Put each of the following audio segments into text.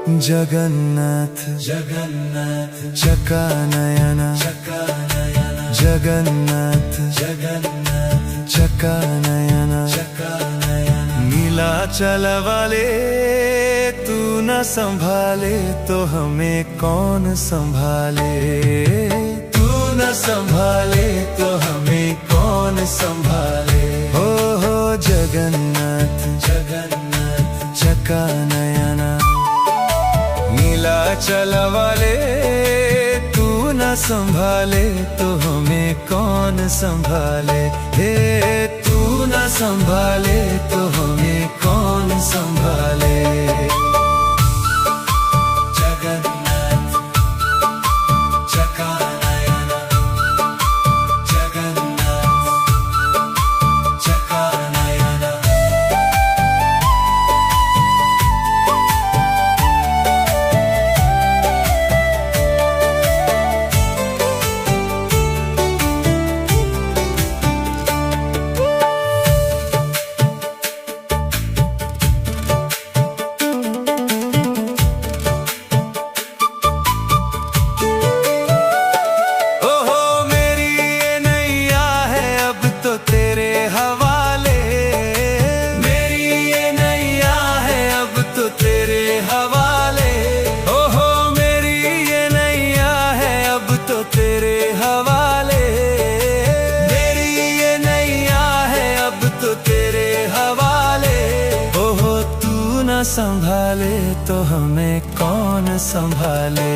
जगन्नाथ जगन्नाथ चकानयन चकानयन जगन्नाथ जगन्नाथ चकानयन चकानयन नीलाचल वाले तू न संभाले तो हमें कौन संभाले। तू न संभाले तो हमें कौन संभाले। हो जगन्नाथ जगन्नाथ चकानयन नीलाचल वाले तू न संभाले तो हमें कौन संभाले। हे तू न संभाले तो हमें कौन संभाले। जगन्नाथ चकानयन जगन्नाथ चकानयन संभाले तो हमें कौन संभाले।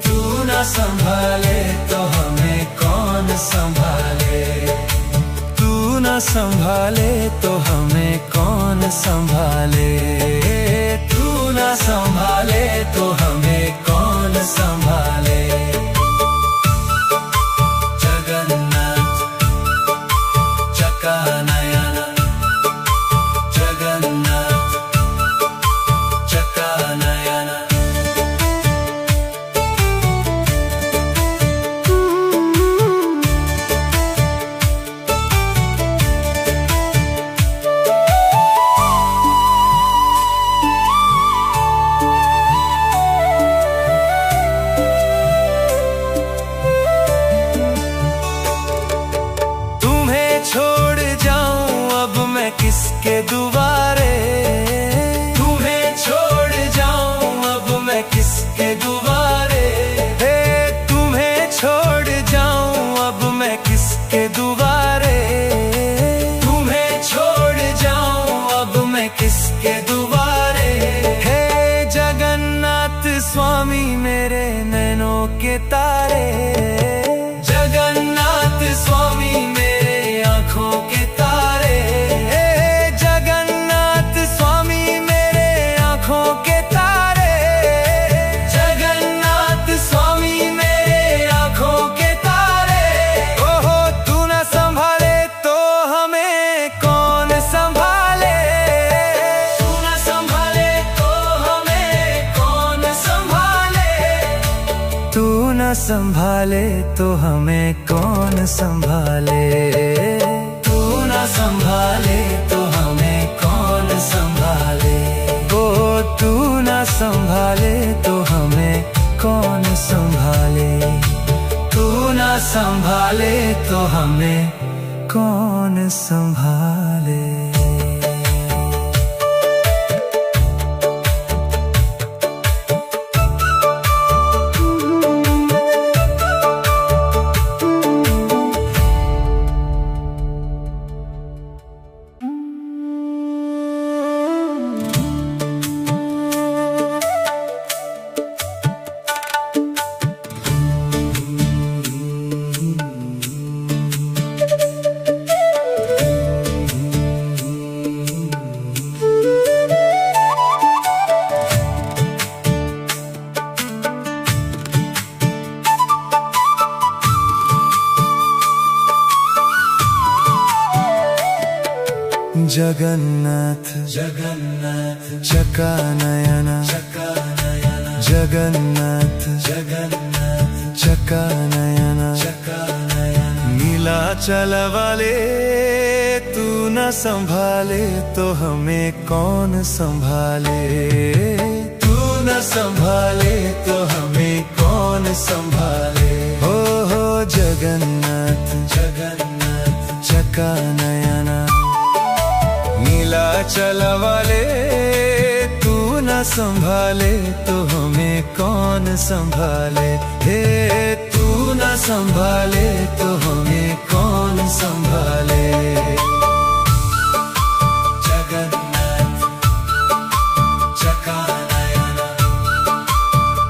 तू न संभाले तो हमें कौन संभाले। तू न संभाले तो हमें कौन संभाले। तू न संभाले तो हमें कौन संभाले। जगन्नाथ चकानयन जगन्नाथ चकानयन तुम्हें छोड़ जाऊं अब मैं किसके दुआरे। तुम्हें छोड़ जाऊं अब मैं किसके दुआरे। हे तुम्हें छोड़ जाऊं अब मैं किसके दुआरे। तुम्हें छोड़ जाऊं अब मैं किसके दुआरे। हे जगन्नाथ स्वामी मेरे नैनों के तारे। जगन्नाथ स्वामी मेरे आँखों के तारे। जगन्नाथ स्वामी मेरे आँखों के तारे। जगन्नाथ स्वामी मेरे आँखों के तारे। ओहो तू न संभाले तो हमें कौन संभाले। तू न संभाले तो हमें कौन संभाले। तू न संभाले तो हमें कौन संभाले। तू न संभाले तो हमें कौन संभाले। ओ तू न संभाले तो हमें कौन संभाले। तू न संभाले तो हमें कौन संभाले। जगन्नाथ जगन्नाथ चकानयन चकानयन जगन्नाथ जगन्नाथ चकानयन चकानयन नीलाचल वाले तू न संभाले तो हमें कौन संभाले। तू संभाले तो हमें कौन संभाले। हे तू न संभाले तो हमें कौन संभाले। जगन्नाथ चकानयन,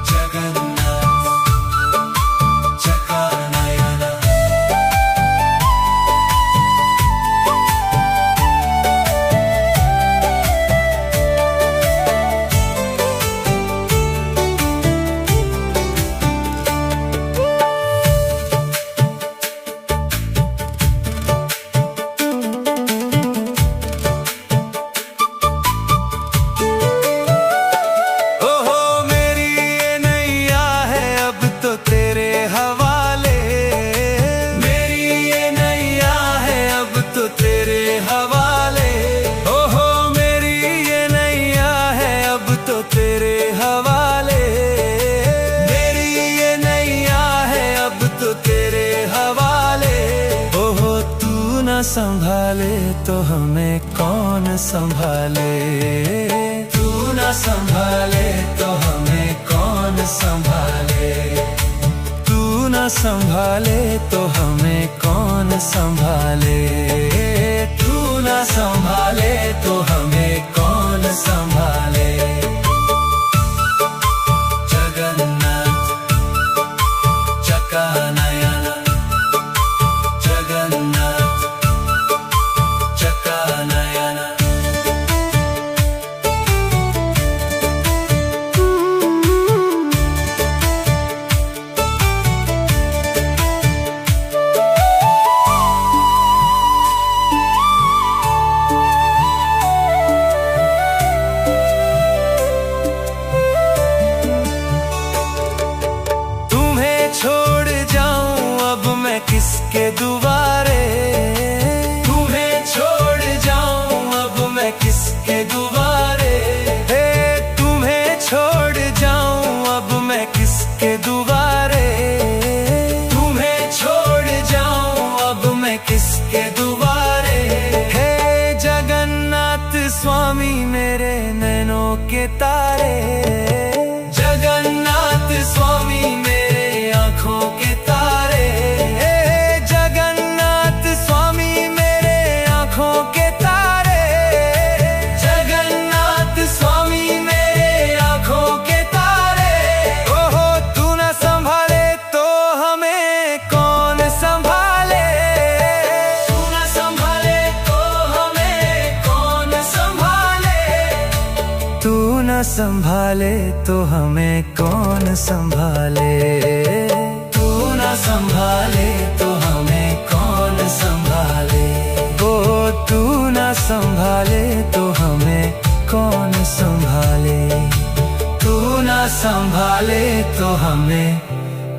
जगन्नाथ चकानयन। संभाले तो हमें कौन संभाले। तू न संभाले तो हमें कौन संभाले। तू न संभाले तो हमें कौन संभाले। तू न संभाले तो हमें कौन संभाले। जगन्नाथ चकानयन, जगन्नाथ चकानयन। तुम्हें छोड़ जाऊं अब मैं किसके दुआरे। किसके दुआरे। हे तुम्हें छोड़ जाऊं अब मैं किसके दुआरे। तुम्हें छोड़ जाऊं अब मैं किसके दुआरे। हे जगन्नाथ स्वामी मेरे नैनों के तारे। जगन्नाथ स्वामी मेरे आँखों के तारे। हे जगन्नाथ स्वामी मेरे आँखों के संभाले तो हमें कौन संभाले। तू न संभाले तो हमें कौन संभाले। ओ तू न संभाले तो हमें कौन संभाले। तू न संभाले तो हमें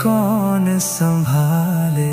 कौन संभाले।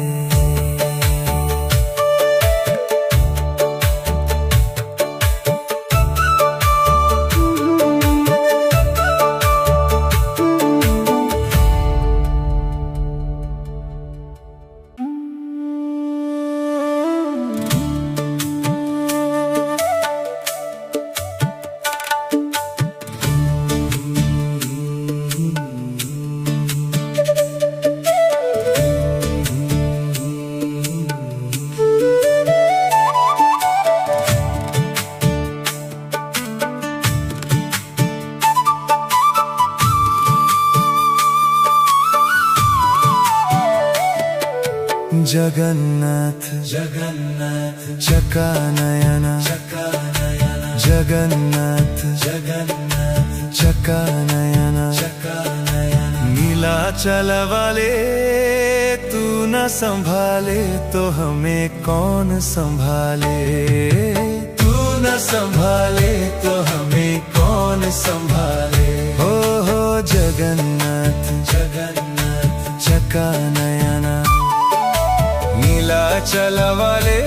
जगन्नाथ जगन्नाथ चकानयन, चकानयन जगन्नाथ जगन्नाथ चकानयन, चकानयन। नीलाचल वाले तू न संभाले तो हमें कौन संभाले। तू न संभाले तो हमें कौन संभाले। हो जगन्नाथ जगन्नाथ चकानयन। नीलाचल वाले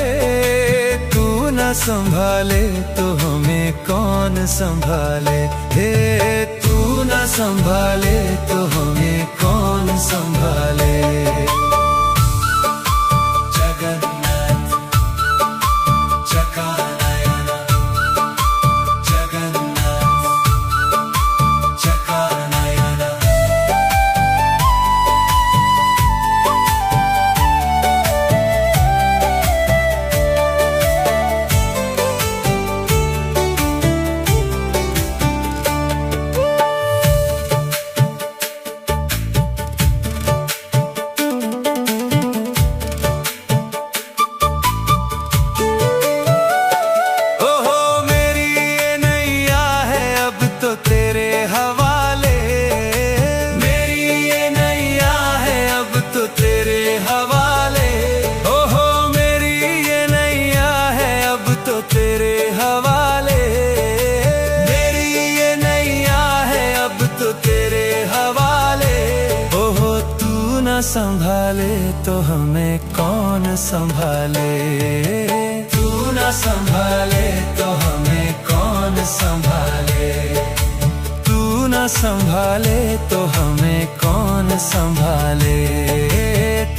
तू न संभाले तो हमें कौन संभाले। हे तू न संभाले तो हमें कौन संभाले। जगन्नाथ चकानयन, जगन्नाथ हवाले। मेरी ये नैया है अब तो तेरे हवाले। ओहो मेरी ये नैया है अब तो तेरे हवाले। मेरी ये नैया है अब तो तेरे हवाले। ओहो तू न संभाले तो हमें कौन संभाले। तू न संभाले तो हमें कौन संभाले। तू न संभाले तो हमें कौन संभाले।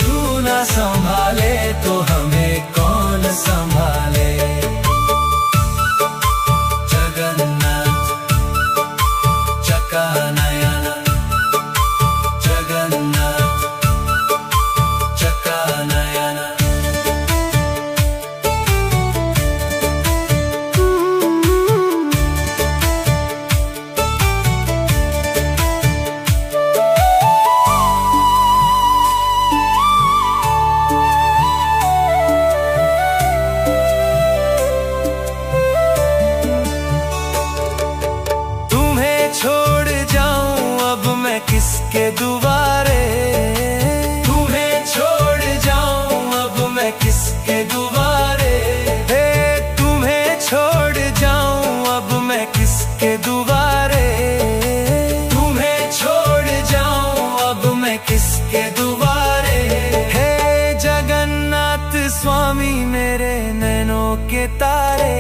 तू न संभाले तो हमें कौन संभाले। जगन्नाथ चकानयन। जगन्नाथ चकानयन। किसके दुबारे। तुम्हें छोड़ जाऊं अब मैं किसके दुबारे। हे तुम्हें छोड़ जाऊं अब मैं किसके दुबारे। तुम्हें छोड़ जाऊं अब मैं किसके दुबारे। हे जगन्नाथ स्वामी मेरे नैनों के तारे।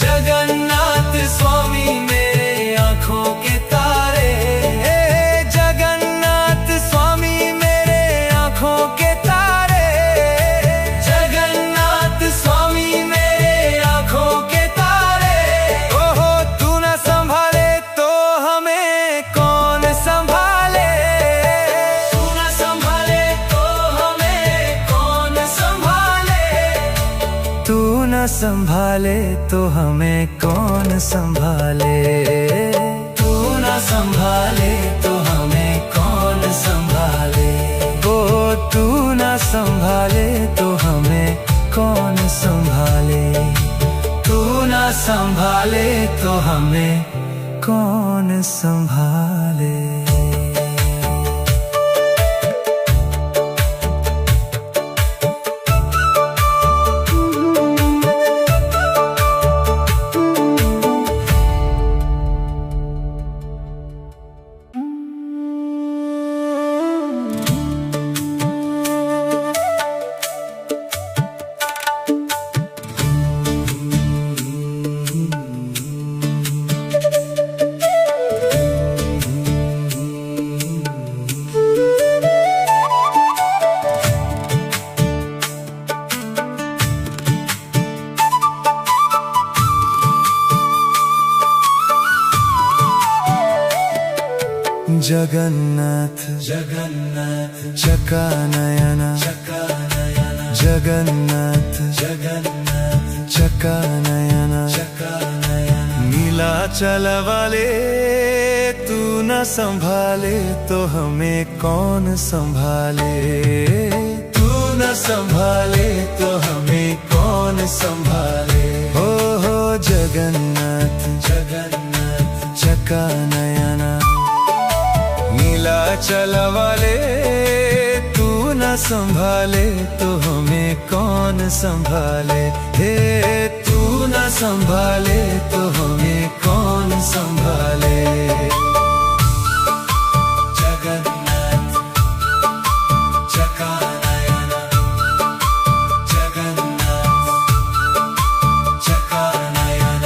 जगन्नाथ स्वामी मेरे आँखों के तारे। संभाले तो हमें कौन संभाले। तू न संभाले तो हमें कौन संभाले। ओ तू न संभाले तो हमें कौन संभाले। तू न संभाले तो हमें कौन संभाले। जगन्नाथ जगन्नाथ चकानयन। चकानयन। जगन्नाथ जगन्नाथ चकानयन। चकानयन। नीलाचल वाले तू न संभाले तो हमें कौन संभाले। तू न संभाले तो हमें कौन संभाले। हो जगन्नाथ जगन्नाथ चकानयन। नीलाचल वाले तू न संभाले तो हमें कौन संभाले। हे तू न संभाले तो हमें कौन संभाले। जगन्नाथ चकानयन। जगन्नाथ चकानयन।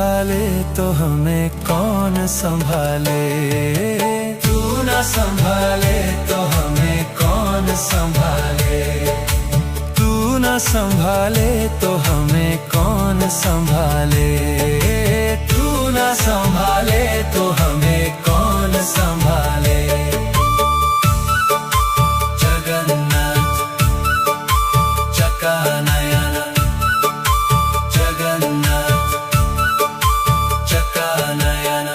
संभाले तो हमें कौन संभाले। तू ना संभाले तो हमें कौन संभाले। तू ना संभाले तो हमें कौन संभाले। तू ना संभाले तो हमें कौन संभाले। जगन्नाथ चकानयन, जगन्नाथ चकानयन।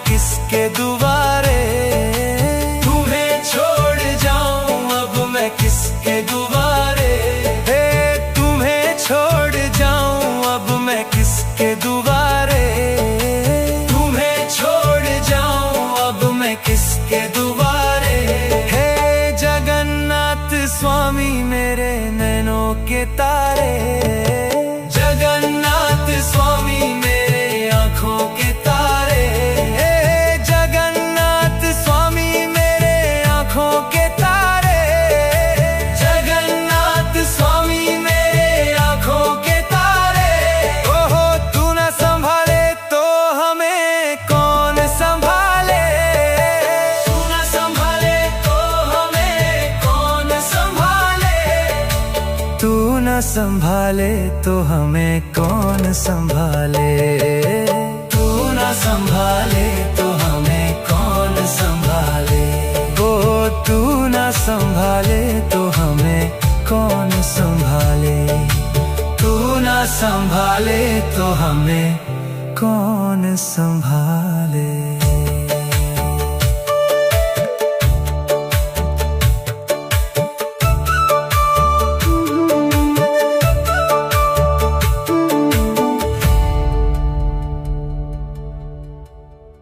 किसके दुआरे, तुम्हें छोड़ जाऊं अब मैं किसके दुआरे। हे तुम्हें छोड़ जाऊं अब मैं किसके दुआरे। तुम्हें छोड़ जाऊं अब मैं किसके दुआरे। हे जगन्नाथ स्वामी मेरे नैनों के तारे। जगन्नाथ स्वामी मेरे आँखों के तारे। संभाले तो हमें कौन संभाले। तू ना संभाले तो हमें कौन संभाले। ओ तू ना संभाले तो हमें कौन संभाले। तू ना संभाले तो हमें कौन संभाले।